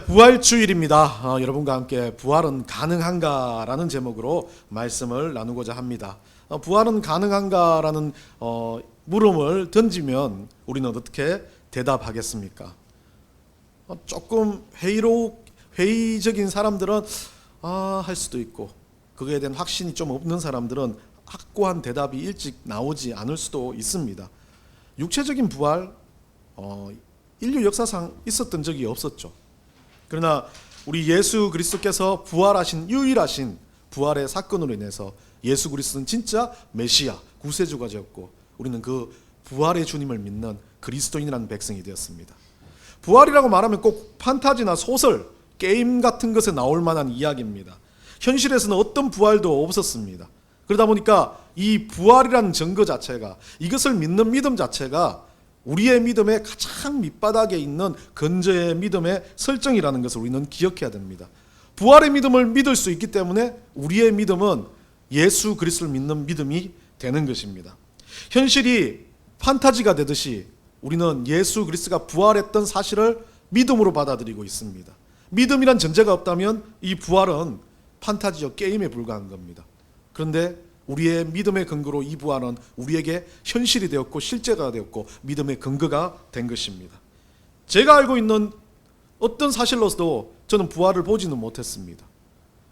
부활주일입니다. 여러분과 함께 부활은 가능한가라는 제목으로 말씀을 나누고자 합니다. 부활은 가능한가라는 물음을 던지면 우리는 어떻게 대답하겠습니까? 조금 회의적인 사람들은 할 수도 있고, 그거에 대한 확신이 좀 없는 사람들은 확고한 대답이 일찍 나오지 않을 수도 있습니다. 육체적인 부활, 인류 역사상 있었던 적이 없었죠. 그러나 우리 예수 그리스도께서 부활하신 유일하신 부활의 사건으로 인해서 예수 그리스도는 진짜 메시아, 구세주가 되었고, 우리는 그 부활의 주님을 믿는 그리스도인이라는 백성이 되었습니다. 부활이라고 말하면 꼭 판타지나 소설, 게임 같은 것에 나올 만한 이야기입니다. 현실에서는 어떤 부활도 없었습니다. 그러다 보니까 이 부활이라는 증거 자체가, 이것을 믿는 믿음 자체가 우리의 믿음의 가장 밑바닥에 있는 근저의 믿음의 설정이라는 것을 우리는 기억해야 됩니다. 부활의 믿음을 믿을 수 있기 때문에 우리의 믿음은 예수 그리스도를 믿는 믿음이 되는 것입니다. 현실이 판타지가 되듯이 우리는 예수 그리스도가 부활했던 사실을 믿음으로 받아들이고 있습니다. 믿음이란 전제가 없다면 이 부활은 판타지요, 게임에 불과한 겁니다. 그런데 우리의 믿음의 근거로 이 부활은 우리에게 현실이 되었고 실제가 되었고 믿음의 근거가 된 것입니다. 제가 알고 있는 어떤 사실로서도 저는 부활을 보지는 못했습니다.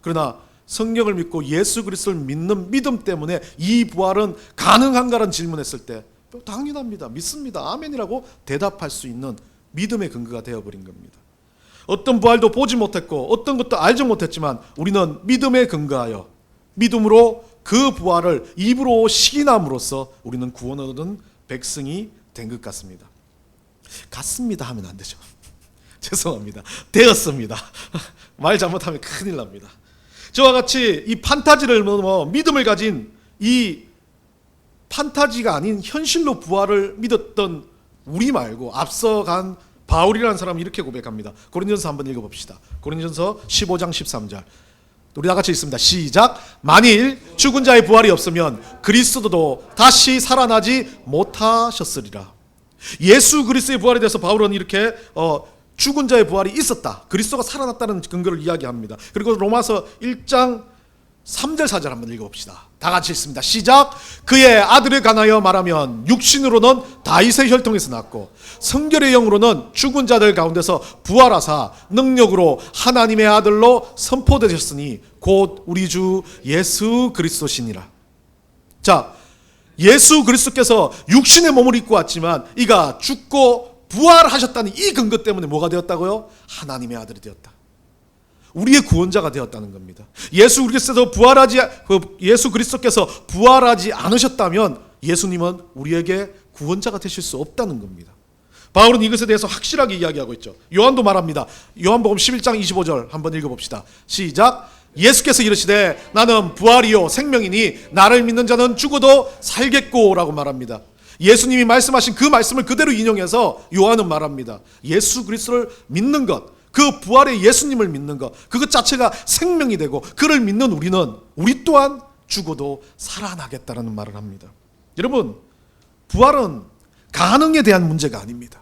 그러나 성경을 믿고 예수 그리스도를 믿는 믿음 때문에 이 부활은 가능한가라는 질문했을 때 당연합니다, 믿습니다, 아멘이라고 대답할 수 있는 믿음의 근거가 되어버린 겁니다. 어떤 부활도 보지 못했고 어떤 것도 알지 못했지만 우리는 믿음에 근거하여 믿음으로 그 부활을 입으로 시인함으로써 우리는 구원을 얻은 백성이 된 것 같습니다. 같습니다 하면 안 되죠. 죄송합니다. 되었습니다. 말 잘못하면 큰일 납니다. 저와 같이 이 판타지를 넘어 믿음을 가진 이 판타지가 아닌 현실로 부활을 믿었던 우리 말고 앞서간 바울이라는 사람이 이렇게 고백합니다. 고린전서 한번 읽어봅시다. 고린전서 15장 13절. 우리 다 같이 읽습니다. 시작. 만일 죽은 자의 부활이 없으면 그리스도도 다시 살아나지 못하셨으리라. 예수 그리스도의 부활에 대해서 바울은 이렇게 죽은 자의 부활이 있었다, 그리스도가 살아났다는 근거를 이야기합니다. 그리고 로마서 1장 3절 4절 한번 읽어봅시다. 다 같이 읽습니다. 시작. 그의 아들에 관하여 말하면 육신으로는 다윗의 혈통에서 났고 성결의 영으로는 죽은 자들 가운데서 부활하사 능력으로 하나님의 아들로 선포되셨으니 곧 우리 주 예수 그리스도시니라. 자, 예수 그리스도께서 육신의 몸을 입고 왔지만 이가 죽고 부활하셨다는 이 근거 때문에 뭐가 되었다고요? 하나님의 아들이 되었다. 우리의 구원자가 되었다는 겁니다. 예수 그리스도께서 부활하지 않으셨다면 예수님은 우리에게 구원자가 되실 수 없다는 겁니다. 바울은 이것에 대해서 확실하게 이야기하고 있죠. 요한도 말합니다. 요한복음 11장 25절 한번 읽어봅시다. 시작. 예수께서 이르시되 나는 부활이요 생명이니 나를 믿는 자는 죽어도 살겠고 라고 말합니다. 예수님이 말씀하신 그 말씀을 그대로 인용해서 요한은 말합니다. 예수 그리스도를 믿는 것, 그 부활의 예수님을 믿는 것, 그것 자체가 생명이 되고 그를 믿는 우리 또한 죽어도 살아나겠다라는 말을 합니다. 여러분, 부활은 가능에 대한 문제가 아닙니다.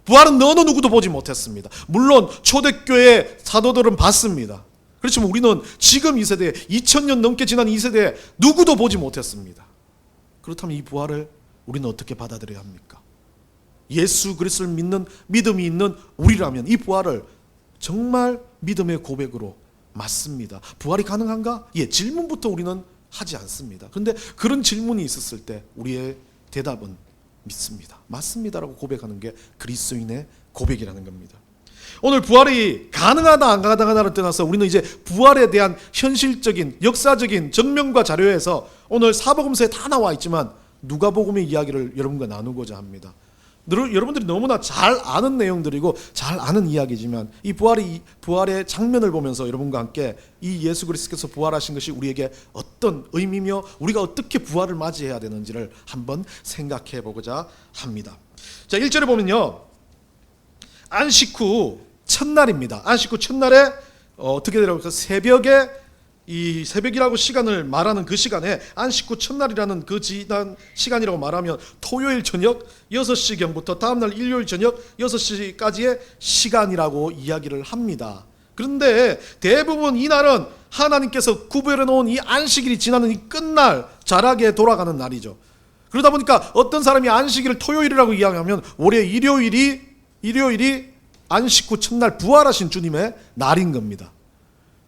부활은 어느 누구도 보지 못했습니다. 물론 초대교회 사도들은 봤습니다. 그렇지만 우리는 지금 이 세대에 2000년 넘게 지난 이 세대에 누구도 보지 못했습니다. 그렇다면 이 부활을 우리는 어떻게 받아들여야 합니까? 예수 그리스도를 믿는 믿음이 있는 우리라면 이 부활을 정말 믿음의 고백으로 맞습니다. 부활이 가능한가? 질문부터 우리는 하지 않습니다. 그런데 그런 질문이 있었을 때 우리의 대답은 믿습니다, 맞습니다라고 고백하는 게 그리스도인의 고백이라는 겁니다. 오늘 부활이 가능하다 안 가능하다를 떠나서 우리는 이제 부활에 대한 현실적인 역사적인 증명과 자료에서 오늘 사복음서에 다 나와 있지만 누가복음의 이야기를 여러분과 나누고자 합니다. 여러분들이 너무나 잘 아는 내용들이고 잘 아는 이야기지만 이 부활의 장면을 보면서 여러분과 함께 이 예수 그리스도께서 부활하신 것이 우리에게 어떤 의미며 우리가 어떻게 부활을 맞이해야 되는지를 한번 생각해 보고자 합니다. 자, 1절에 보면요, 안식 후 첫날입니다. 안식 후 첫날에 어떻게 되라고? 새벽에 이 새벽이라고 시간을 말하는 그 시간에 안식 후 첫날이라는 그 지난 시간이라고 말하면 토요일 저녁 6시경부터 다음날 일요일 저녁 6시까지의 시간이라고 이야기를 합니다. 그런데 대부분 이날은 하나님께서 구별해 놓은 이 안식일이 지나는 이 끝날 자락에 돌아가는 날이죠. 그러다 보니까 어떤 사람이 안식일을 토요일이라고 이야기하면 올해 일요일이 안식 후 첫날 부활하신 주님의 날인 겁니다.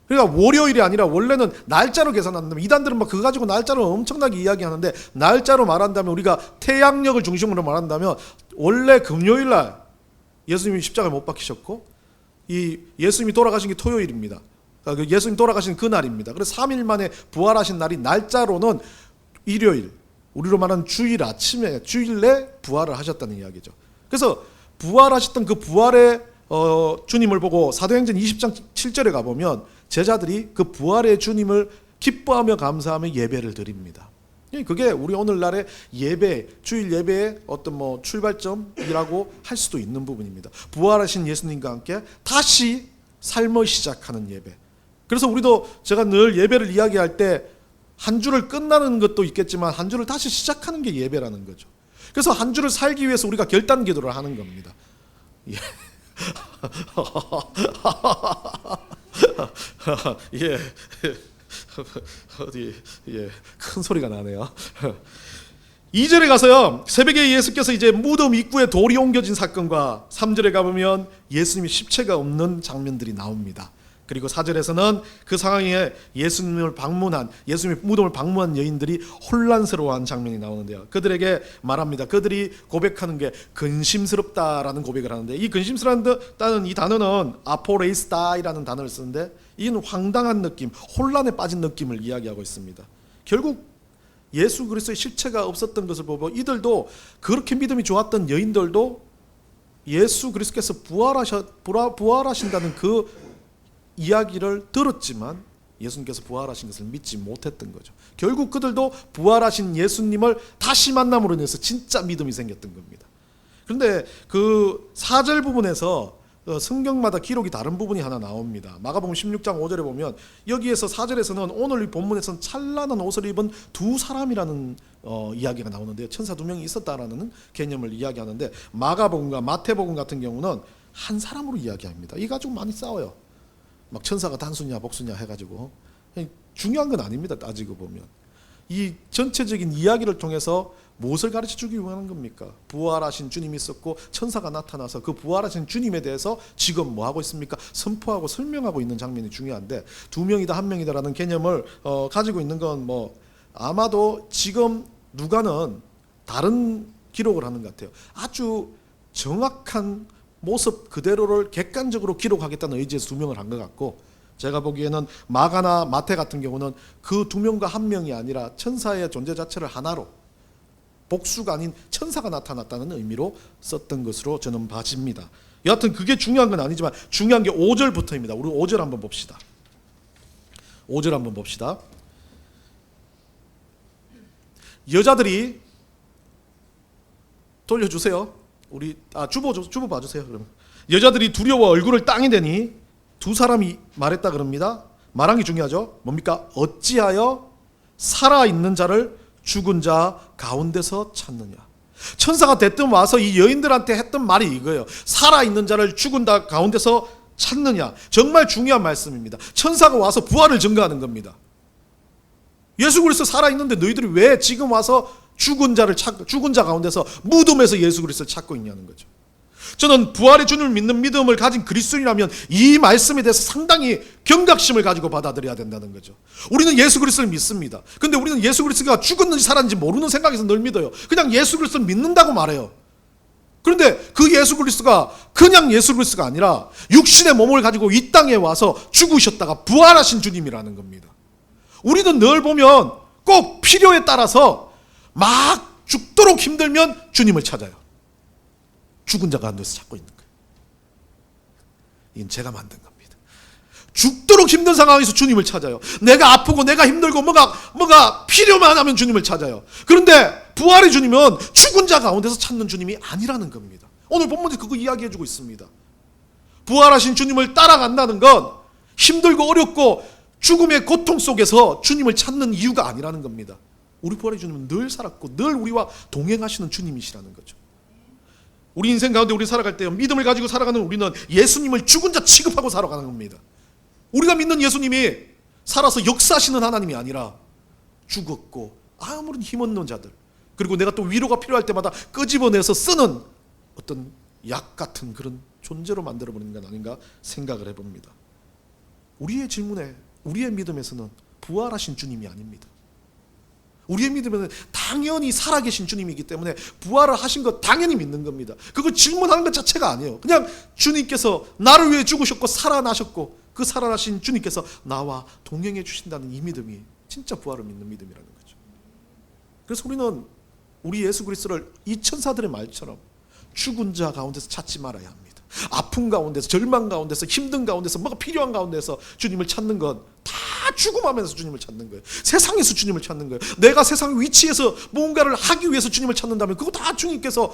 그러니까 월요일이 아니라 원래는 날짜로 계산한다면, 이단들은 막 그거 가지고 날짜로 엄청나게 이야기하는데, 날짜로 말한다면 우리가 태양력을 중심으로 말한다면 원래 금요일 날 예수님이 십자가에 못 박히셨고 이 예수님이 돌아가신 게 토요일입니다. 그러니까 예수님 돌아가신 그 날입니다. 그래서 3일 만에 부활하신 날이 날짜로는 일요일, 우리로 말하는 주일 아침에, 주일에 부활을 하셨다는 이야기죠. 그래서 부활하셨던 그 부활의 주님을 보고 사도행전 20장 7절에 가보면 제자들이 그 부활의 주님을 기뻐하며 감사하며 예배를 드립니다. 그게 우리 오늘날의 예배, 주일 예배의 어떤 출발점이라고 할 수도 있는 부분입니다. 부활하신 예수님과 함께 다시 삶을 시작하는 예배. 그래서 우리도 제가 늘 예배를 이야기할 때 한 주를 끝나는 것도 있겠지만 한 주를 다시 시작하는 게 예배라는 거죠. 그래서 한 주를 살기 위해서 우리가 결단 기도를 하는 겁니다. 예. 예. 어디 큰 소리가 나네요. 2절에 가서요, 새벽에 예수께서 이제 무덤 입구에 돌이 옮겨진 사건과 3절에 가보면 예수님이 십체가 없는 장면들이 나옵니다. 그리고 4절에서는 그 상황에 예수님을 방문한, 예수님의 무덤을 방문한 여인들이 혼란스러워한 장면이 나오는데요. 그들에게 말합니다. 그들이 고백하는 게 근심스럽다라는 고백을 하는데, 이 근심스럽다는 이 단어는 아포레이스다이라는 단어를 쓰는데, 이는 황당한 느낌, 혼란에 빠진 느낌을 이야기하고 있습니다. 결국 예수 그리스도의 실체가 없었던 것을 보고 이들도, 그렇게 믿음이 좋았던 여인들도 예수 그리스도께서 부활하신다는 그 이야기를 들었지만 예수님께서 부활하신 것을 믿지 못했던 거죠. 결국 그들도 부활하신 예수님을 다시 만남으로 인해서 진짜 믿음이 생겼던 겁니다. 그런데 그 4절 부분에서 성경마다 기록이 다른 부분이 하나 나옵니다. 마가복음 16장 5절에 보면, 여기에서 4절에서는 오늘 이 본문에서는 찬란한 옷을 입은 두 사람이라는 이야기가 나오는데요. 천사 두 명이 있었다라는 개념을 이야기하는데, 마가복음과 마태복음 같은 경우는 한 사람으로 이야기합니다. 이 가지고 많이 싸워요. 막 천사가 단수냐 복수냐 해가지고. 중요한 건 아닙니다. 따지고 보면 이 전체적인 이야기를 통해서 무엇을 가르쳐 주기 원하는 겁니까? 부활하신 주님이 있었고 천사가 나타나서 그 부활하신 주님에 대해서 지금 뭐 하고 있습니까? 선포하고 설명하고 있는 장면이 중요한데, 두 명이다 한 명이다라는 개념을 가지고 있는 건 아마도 지금 누가는 다른 기록을 하는 것 같아요. 아주 정확한 모습 그대로를 객관적으로 기록하겠다는 의지에서 두 명을 한 것 같고, 제가 보기에는 마가나 마태 같은 경우는 그 두 명과 한 명이 아니라 천사의 존재 자체를 하나로, 복수가 아닌 천사가 나타났다는 의미로 썼던 것으로 저는 봐집니다. 여하튼 그게 중요한 건 아니지만 중요한 게 5절부터입니다. 우리 5절 한번 봅시다. 5절 한번 봅시다. 여자들이, 돌려주세요. 우리 주보 봐주세요. 그러면 여자들이 두려워 얼굴을 땅에 대니 두 사람이 말했다 그럽니다. 말한 게 중요하죠. 뭡니까? 어찌하여 살아있는 자를 죽은 자 가운데서 찾느냐. 천사가 대뜸 와서 이 여인들한테 했던 말이 이거예요. 살아있는 자를 죽은 자 가운데서 찾느냐. 정말 중요한 말씀입니다. 천사가 와서 부활을 증거하는 겁니다. 예수 그리스도 살아있는데 너희들이 왜 지금 와서 죽은 자 가운데서 무덤에서 예수 그리스도를 찾고 있냐는 거죠. 저는 부활의 주님을 믿는 믿음을 가진 그리스도인이라면 이 말씀에 대해서 상당히 경각심을 가지고 받아들여야 된다는 거죠. 우리는 예수 그리스도를 믿습니다. 그런데 우리는 예수 그리스도가 죽었는지 살았는지 모르는 생각에서 늘 믿어요. 그냥 예수 그리스도를 믿는다고 말해요. 그런데 그 예수 그리스도가 그냥 예수 그리스도가 아니라 육신의 몸을 가지고 이 땅에 와서 죽으셨다가 부활하신 주님이라는 겁니다. 우리는 늘 보면 꼭 필요에 따라서 막 죽도록 힘들면 주님을 찾아요. 죽은 자가 가운데서 찾고 있는 거예요. 이건 제가 만든 겁니다. 죽도록 힘든 상황에서 주님을 찾아요. 내가 아프고 내가 힘들고 뭐가 필요만 하면 주님을 찾아요. 그런데 부활의 주님은 죽은 자 가운데서 찾는 주님이 아니라는 겁니다. 오늘 본문에 그거 이야기해 주고 있습니다. 부활하신 주님을 따라간다는 건 힘들고 어렵고 죽음의 고통 속에서 주님을 찾는 이유가 아니라는 겁니다. 우리 부활의 주님은 늘 살았고 늘 우리와 동행하시는 주님이시라는 거죠. 우리 인생 가운데 우리 살아갈 때 믿음을 가지고 살아가는 우리는 예수님을 죽은 자 취급하고 살아가는 겁니다. 우리가 믿는 예수님이 살아서 역사하시는 하나님이 아니라 죽었고 아무런 힘없는 자들, 그리고 내가 또 위로가 필요할 때마다 끄집어내서 쓰는 어떤 약 같은 그런 존재로 만들어버리는 건 아닌가 생각을 해봅니다. 우리의 질문에, 우리의 믿음에서는 부활하신 주님이 아닙니다. 우리의 믿음에는 당연히 살아계신 주님이기 때문에 부활을 하신 것 당연히 믿는 겁니다. 그걸 질문하는 것 자체가 아니에요. 그냥 주님께서 나를 위해 죽으셨고 살아나셨고 그 살아나신 주님께서 나와 동행해 주신다는 이 믿음이 진짜 부활을 믿는 믿음이라는 거죠. 그래서 우리는 우리 예수 그리스도를 이 천사들의 말처럼 죽은 자 가운데서 찾지 말아야 합니다. 아픔 가운데서, 절망 가운데서, 힘든 가운데서, 뭐가 필요한 가운데서 주님을 찾는 건 다 죽음하면서 주님을 찾는 거예요. 세상에서 주님을 찾는 거예요. 내가 세상 위치에서 뭔가를 하기 위해서 주님을 찾는다면 그거 다 주님께서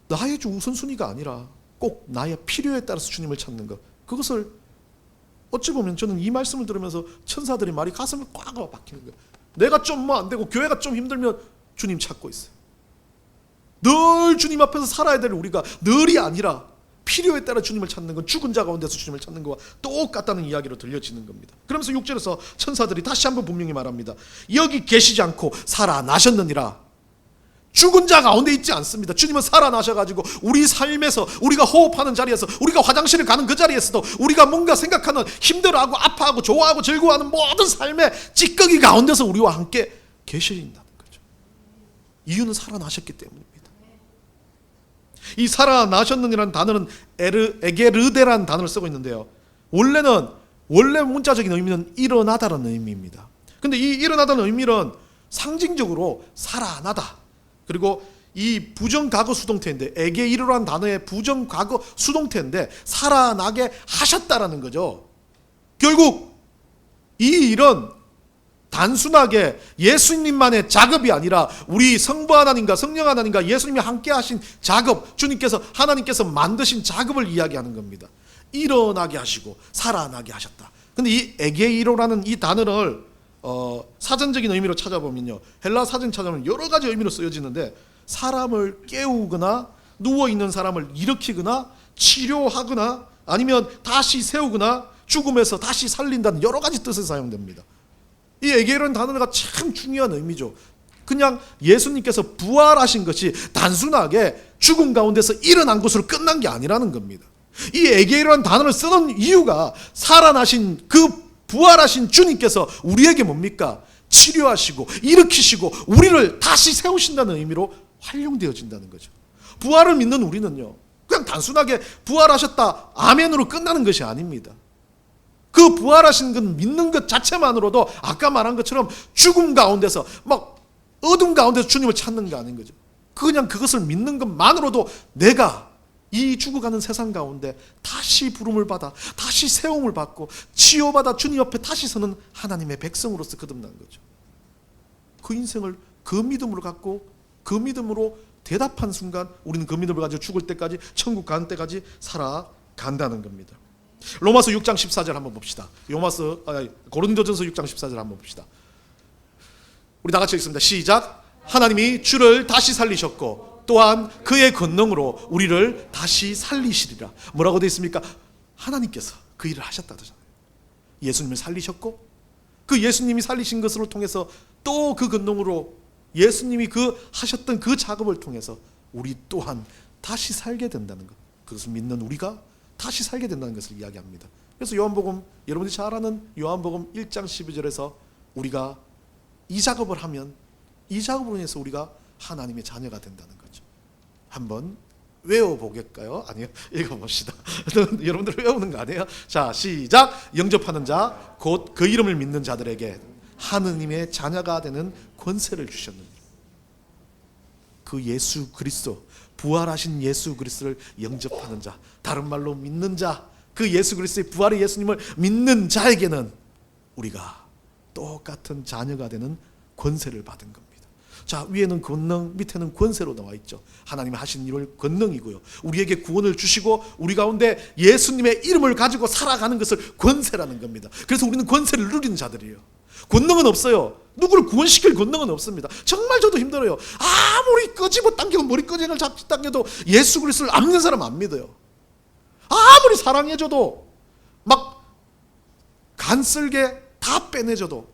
나의 우선순위가 아니라 꼭 나의 필요에 따라서 주님을 찾는 것, 그것을 어찌 보면 저는 이 말씀을 들으면서 천사들의 말이 가슴을 꽉 박히는 거예요. 내가 좀 뭐 안 되고 교회가 좀 힘들면 주님 찾고 있어요. 늘 주님 앞에서 살아야 될 우리가 늘이 아니라 필요에 따라 주님을 찾는 건 죽은 자 가운데서 주님을 찾는 것과 똑같다는 이야기로 들려지는 겁니다. 그러면서 6절에서 천사들이 다시 한번 분명히 말합니다. 여기 계시지 않고 살아나셨느니라. 죽은 자 가운데 있지 않습니다. 주님은 살아나셔가지고 우리 삶에서, 우리가 호흡하는 자리에서, 우리가 화장실을 가는 그 자리에서도, 우리가 뭔가 생각하는, 힘들어하고 아파하고 좋아하고 즐거워하는 모든 삶의 찌꺼기 가운데서 우리와 함께 계신다는 거죠. 이유는 살아나셨기 때문입니다. 이 살아나셨느니라는 단어는 에게르데라는 단어를 쓰고 있는데요, 원래 문자적인 의미는 일어나다라는 의미입니다. 근데 이 일어나다는 의미는 상징적으로 살아나다, 그리고 이 부정과거 수동태인데, 에게이르라는 단어의 부정과거 수동태인데 살아나게 하셨다라는 거죠. 결국 이 일은 단순하게 예수님만의 작업이 아니라 우리 성부 하나님과 성령 하나님과 예수님이 함께 하신 작업, 주님께서, 하나님께서 만드신 작업을 이야기하는 겁니다. 일어나게 하시고 살아나게 하셨다. 근데 이 에게이로라는 이 단어를 사전적인 의미로 찾아보면요, 헬라 사전 찾아보면 여러 가지 의미로 쓰여지는데, 사람을 깨우거나 누워있는 사람을 일으키거나 치료하거나 아니면 다시 세우거나 죽음에서 다시 살린다는 여러 가지 뜻에 사용됩니다. 이 에게이로라는 단어가 참 중요한 의미죠. 그냥 예수님께서 부활하신 것이 단순하게 죽음 가운데서 일어난 것으로 끝난 게 아니라는 겁니다. 이 에게이로라는 단어를 쓰는 이유가 살아나신 그 부활하신 주님께서 우리에게 뭡니까? 치료하시고 일으키시고 우리를 다시 세우신다는 의미로 활용되어진다는 거죠. 부활을 믿는 우리는요, 그냥 단순하게 부활하셨다 아멘으로 끝나는 것이 아닙니다. 그 부활하신 것 믿는 것 자체만으로도 아까 말한 것처럼 죽음 가운데서 막 어둠 가운데서 주님을 찾는 게 아닌 거죠. 그냥 그것을 믿는 것만으로도 내가 이 죽어가는 세상 가운데 다시 부름을 받아, 다시 세움을 받고 치유받아 주님 옆에 다시 서는 하나님의 백성으로서 거듭난 거죠. 그 인생을 그 믿음으로 갖고 그 믿음으로 대답한 순간 우리는 그 믿음을 가지고 죽을 때까지, 천국 가는 때까지 살아간다는 겁니다. 로마서 6장 14절 한번 봅시다. 고린도전서 6장 14절 한번 봅시다. 우리 다 같이 읽습니다. 시작. 하나님이 주를 다시 살리셨고 또한 그의 권능으로 우리를 다시 살리시리라. 뭐라고 되어 있습니까? 하나님께서 그 일을 하셨다 하잖아요. 예수님을 살리셨고 그 예수님이 살리신 것을 통해서 또 그 권능으로 예수님이 그 하셨던 그 작업을 통해서 우리 또한 다시 살게 된다는 것, 그것을 믿는 우리가 다시 살게 된다는 것을 이야기합니다. 그래서 요한복음, 여러분들이 잘 아는 요한복음 1장 12절에서 우리가 이 작업을 하면 이 작업으로 인해서 우리가 하나님의 자녀가 된다는 거죠. 한번 외워보겠까요? 아니요, 읽어봅시다. 여러분들 외우는 거 아니에요? 자, 시작. 영접하는 자 곧 그 이름을 믿는 자들에게 하느님의 자녀가 되는 권세를 주셨느니라. 그 예수 그리스도, 부활하신 예수 그리스도를 영접하는 자, 다른 말로 믿는 자, 그 예수 그리스도의 부활의 예수님을 믿는 자에게는 우리가 똑같은 자녀가 되는 권세를 받은 겁니다. 자, 위에는 권능, 밑에는 권세로 나와 있죠. 하나님이 하신 일을 권능이고요. 우리에게 구원을 주시고 우리 가운데 예수님의 이름을 가지고 살아가는 것을 권세라는 겁니다. 그래서 우리는 권세를 누리는 자들이에요. 권능은 없어요. 누구를 구원시킬 권능은 없습니다. 정말 저도 힘들어요. 아무리 끄집어 당기고 머리 끄집어 잡지 당겨도 예수 그리스도를 안 믿는 사람 안 믿어요. 아무리 사랑해줘도 막 간쓸게 다 빼내줘도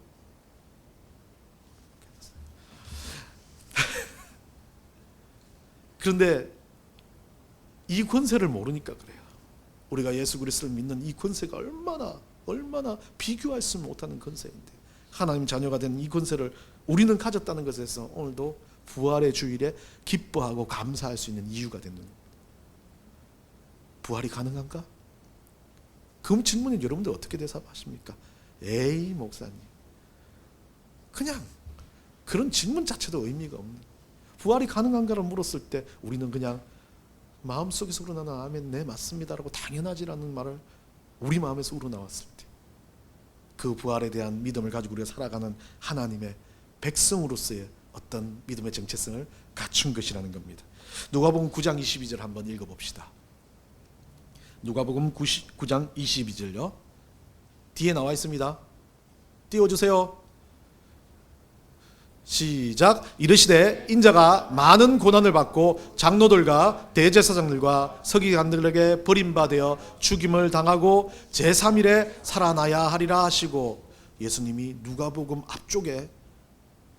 그런데 이 권세를 모르니까 그래요. 우리가 예수 그리스도를 믿는 이 권세가 얼마나 비교할 수 못하는 권세인데, 하나님 자녀가 된 이 권세를 우리는 가졌다는 것에서 오늘도 부활의 주일에 기뻐하고 감사할 수 있는 이유가 되는 겁니다. 부활이 가능한가? 그 질문에 여러분들 어떻게 대답하십니까? 에이 목사님, 그냥 그런 질문 자체도 의미가 없는, 부활이 가능한가를 물었을 때 우리는 그냥 마음속에서 우러나는 아멘, 네 맞습니다라고 당연하지라는 말을 우리 마음에서 우러나왔을 때 그 부활에 대한 믿음을 가지고 우리가 살아가는 하나님의 백성으로서의 어떤 믿음의 정체성을 갖춘 것이라는 겁니다. 누가복음 9장 22절 한번 읽어봅시다. 누가복음 9장 22절요. 뒤에 나와 있습니다. 띄워주세요. 시작. 이르시되 인자가 많은 고난을 받고 장로들과 대제사장들과 서기관들에게 버림받아 죽임을 당하고 제3일에 살아나야 하리라 하시고, 예수님이 누가복음 앞쪽에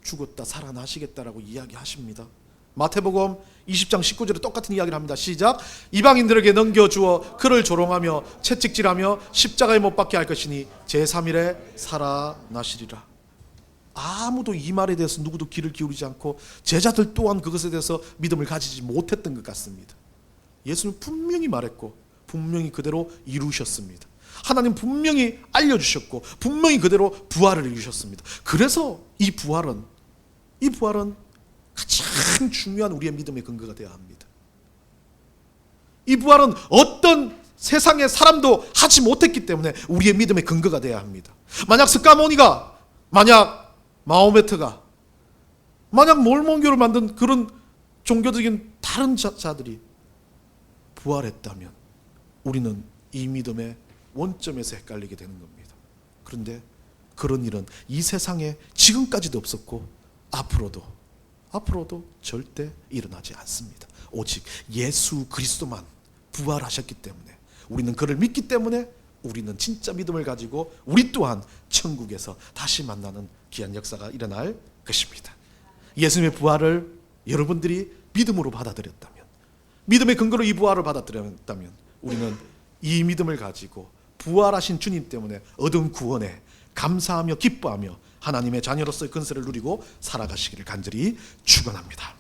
죽었다 살아나시겠다라고 이야기하십니다. 마태복음 20장 19절에 똑같은 이야기를 합니다. 시작. 이방인들에게 넘겨주어 그를 조롱하며 채찍질하며 십자가에 못 박게 할 것이니 제3일에 살아나시리라. 아무도 이 말에 대해서 누구도 귀를 기울이지 않고 제자들 또한 그것에 대해서 믿음을 가지지 못했던 것 같습니다. 예수는 분명히 말했고 분명히 그대로 이루셨습니다. 하나님 분명히 알려주셨고 분명히 그대로 부활을 이루셨습니다. 그래서 이 부활은 가장 중요한 우리의 믿음의 근거가 되어야 합니다. 이 부활은 어떤 세상의 사람도 하지 못했기 때문에 우리의 믿음의 근거가 되어야 합니다. 만약 스가모니가, 만약 마호메트가, 만약 몰몬교를 만든 그런 종교적인 다른 자들이 부활했다면 우리는 이 믿음의 원점에서 헷갈리게 되는 겁니다. 그런데 그런 일은 이 세상에 지금까지도 없었고 앞으로도 절대 일어나지 않습니다. 오직 예수 그리스도만 부활하셨기 때문에, 우리는 그를 믿기 때문에 우리는 진짜 믿음을 가지고 우리 또한 천국에서 다시 만나는 귀한 역사가 일어날 것입니다. 예수님의 부활을 여러분들이 믿음으로 받아들였다면, 믿음의 근거로 이 부활을 받아들였다면 우리는 이 믿음을 가지고 부활하신 주님 때문에 얻은 구원에 감사하며 기뻐하며 하나님의 자녀로서의 근세를 누리고 살아가시기를 간절히 축원합니다.